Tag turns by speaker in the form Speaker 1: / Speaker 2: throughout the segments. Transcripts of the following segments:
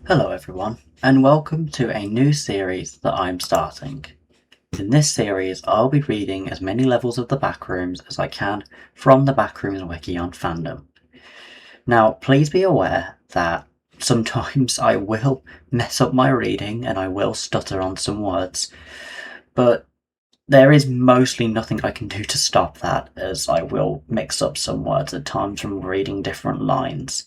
Speaker 1: Hello everyone, and welcome to a new series that I'm starting. In this series, I'll be reading as many levels of the Backrooms as I can from the Backrooms wiki on Fandom. Now, please be aware that sometimes I will mess up my reading and I will stutter on some words, but there is mostly nothing I can do to stop that, as I will mix up some words at times from reading different lines.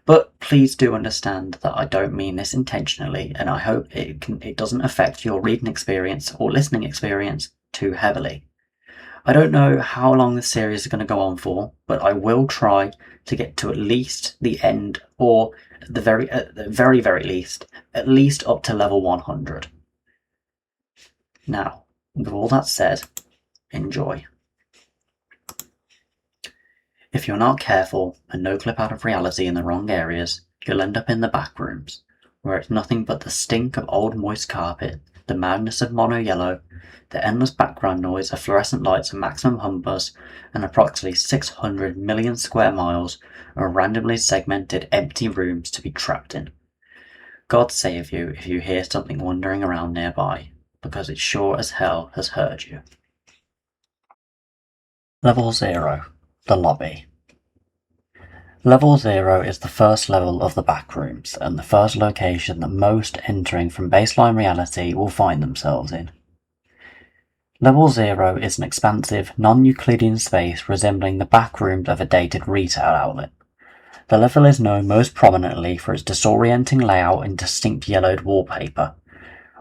Speaker 1: But please do understand that I don't mean this intentionally, and I hope it doesn't affect your reading experience or listening experience too heavily. I don't know how long this series is going to go on for, but I will try to get to at least the end, or at the very least, at least up to level 100. Now, with all that said, enjoy. If you're not careful and no clip out of reality in the wrong areas, you'll end up in the Backrooms, where it's nothing but the stink of old moist carpet, the madness of mono yellow, the endless background noise of fluorescent lights and maximum hum buzz, and approximately 600 million square miles of randomly segmented empty rooms to be trapped in. God save you if you hear something wandering around nearby, because it sure as hell has heard you. Level 0. The Lobby. Level 0 is the first level of the Backrooms, and the first location that most entering from baseline reality will find themselves in. Level 0 is an expansive, non-Euclidean space resembling the backrooms of a dated retail outlet. The level is known most prominently for its disorienting layout and distinct yellowed wallpaper.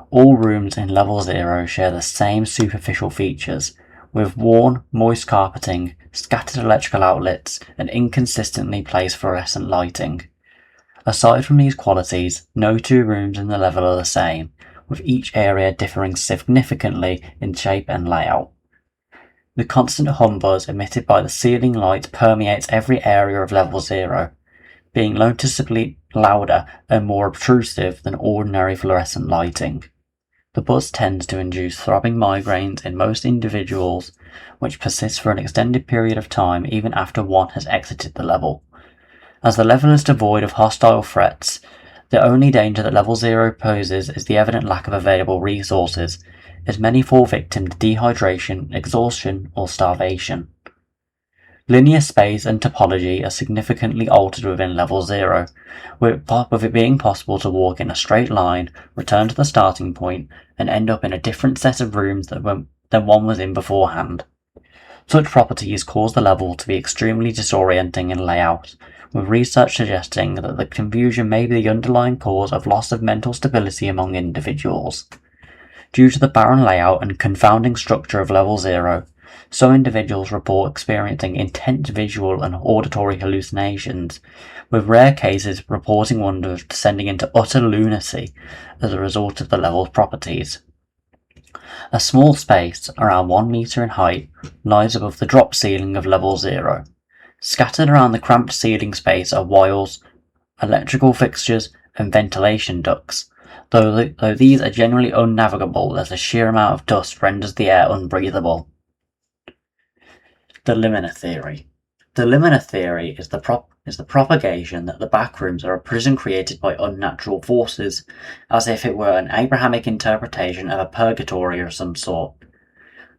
Speaker 1: All rooms in Level 0 share the same superficial features, with worn, moist carpeting, scattered electrical outlets, and inconsistently placed fluorescent lighting. Aside from these qualities, no two rooms in the level are the same, with each area differing significantly in shape and layout. The constant hum buzz emitted by the ceiling light permeates every area of Level 0, being noticeably louder and more obtrusive than ordinary fluorescent lighting. The buzz tends to induce throbbing migraines in most individuals, which persists for an extended period of time even after one has exited the level. As the level is devoid of hostile threats, the only danger that Level 0 poses is the evident lack of available resources, as many fall victim to dehydration, exhaustion, or starvation. Linear space and topology are significantly altered within Level 0, with it being possible to walk in a straight line, return to the starting point, and end up in a different set of rooms than one was in beforehand. Such properties cause the level to be extremely disorienting in layout, with research suggesting that the confusion may be the underlying cause of loss of mental stability among individuals. Due to the barren layout and confounding structure of Level 0, some individuals report experiencing intense visual and auditory hallucinations, with rare cases reporting one descending into utter lunacy as a result of the level's properties. A small space, around 1 metre in height, lies above the drop ceiling of Level 0. Scattered around the cramped ceiling space are wires, electrical fixtures, and ventilation ducts, though these are generally unnavigable as the sheer amount of dust renders the air unbreathable. The Liminer Theory. The Liminer Theory is the propagation that the Backrooms are a prison created by unnatural forces, as if it were an Abrahamic interpretation of a purgatory of some sort.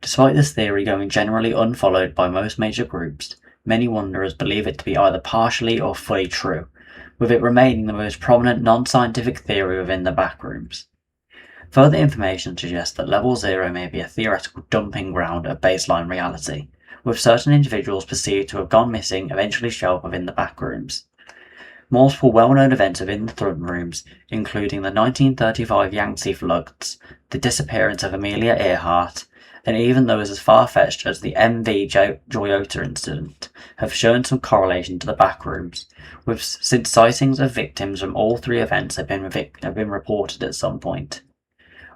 Speaker 1: Despite this theory going generally unfollowed by most major groups, many wanderers believe it to be either partially or fully true, with it remaining the most prominent non-scientific theory within the Backrooms. Further information suggests that Level 0 may be a theoretical dumping ground of baseline reality, with certain individuals perceived to have gone missing eventually show up within the Backrooms. Multiple well-known events within the Throne Rooms, including the 1935 Yangtze floods, the disappearance of Amelia Earhart, and even those as far-fetched as the MV Joyota incident, have shown some correlation to the Backrooms, since sightings of victims from all three events have been reported at some point.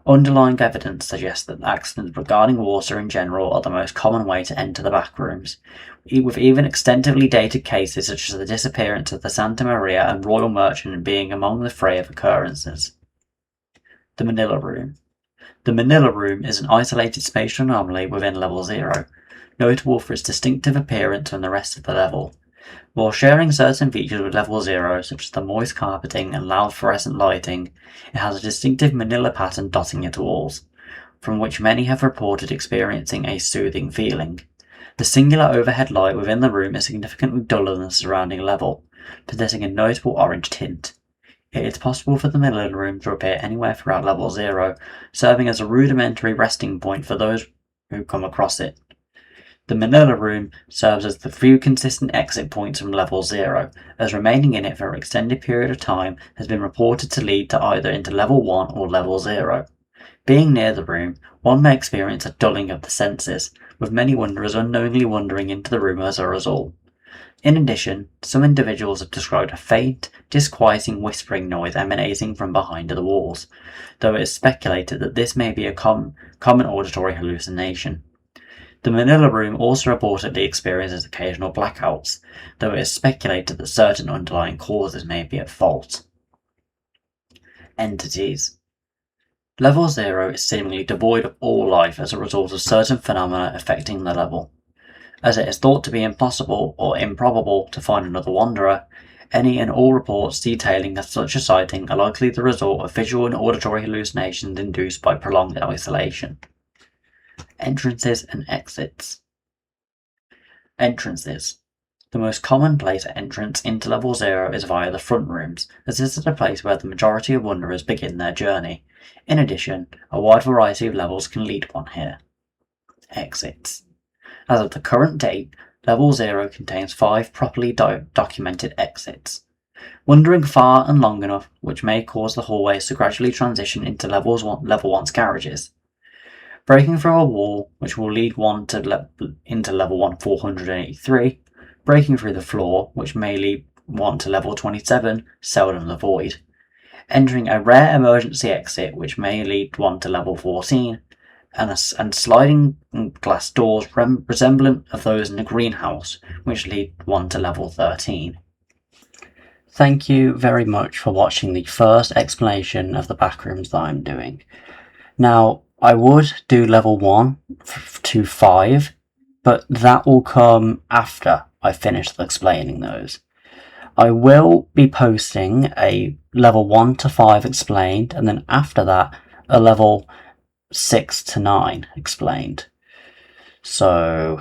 Speaker 1: Underlying evidence suggests that accidents regarding water in general are the most common way to enter the Backrooms, with even extensively dated cases such as the disappearance of the Santa Maria and Royal Merchant being among the fray of occurrences. The Manila Room. The Manila Room is an isolated spatial anomaly within Level 0, notable for its distinctive appearance from the rest of the level. While sharing certain features with Level 0, such as the moist carpeting and loud fluorescent lighting, it has a distinctive manila pattern dotting its walls, from which many have reported experiencing a soothing feeling. The singular overhead light within the room is significantly duller than the surrounding level, possessing a notable orange tint. It is possible for the manila room to appear anywhere throughout Level 0, serving as a rudimentary resting point for those who come across it. The manila room serves as the few consistent exit points from Level 0, as remaining in it for an extended period of time has been reported to lead to either into Level 1 or Level 0. Being near the room, one may experience a dulling of the senses, with many wanderers unknowingly wandering into the room as a result. In addition, some individuals have described a faint, disquieting whispering noise emanating from behind the walls, though it is speculated that this may be a common auditory hallucination. The manila room also reportedly experiences occasional blackouts, though it is speculated that certain underlying causes may be at fault. Entities. Level 0 is seemingly devoid of all life as a result of certain phenomena affecting the level. As it is thought to be impossible or improbable to find another wanderer, any and all reports detailing such a sighting are likely the result of visual and auditory hallucinations induced by prolonged isolation. Entrances and exits. Entrances. The most commonplace entrance into Level 0 is via the front rooms, as this is the place where the majority of wanderers begin their journey. In addition, a wide variety of levels can lead one here. Exits. As of the current date, Level 0 contains 5 properly documented exits. Wandering far and long enough, which may cause the hallways to gradually transition into Level 1's garages. Breaking through a wall, which will lead one into Level 1 483, breaking through the floor, which may lead one to Level 27, seldom the void. Entering a rare emergency exit, which may lead one to Level 14, and sliding glass doors resemblant of those in a greenhouse, which lead one to Level 13. Thank you very much for watching the first explanation of the Backrooms that I'm doing. Now, I would do Level 1 to 5, but that will come after I finish explaining those. I will be posting a Level 1 to 5 explained, and then after that, a Level 6 to 9 explained. So,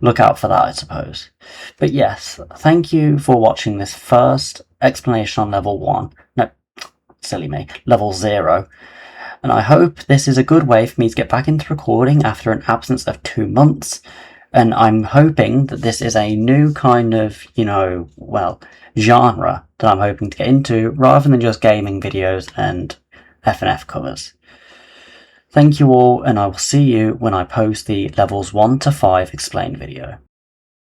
Speaker 1: look out for that, I suppose. But yes, thank you for watching this first explanation on Level 1. No, silly me, Level 0. And I hope this is a good way for me to get back into recording after an absence of 2 months. And I'm hoping that this is a new kind of, genre that I'm hoping to get into, rather than just gaming videos and FNF covers. Thank you all, and I will see you when I post the Levels 1 to 5 explained video.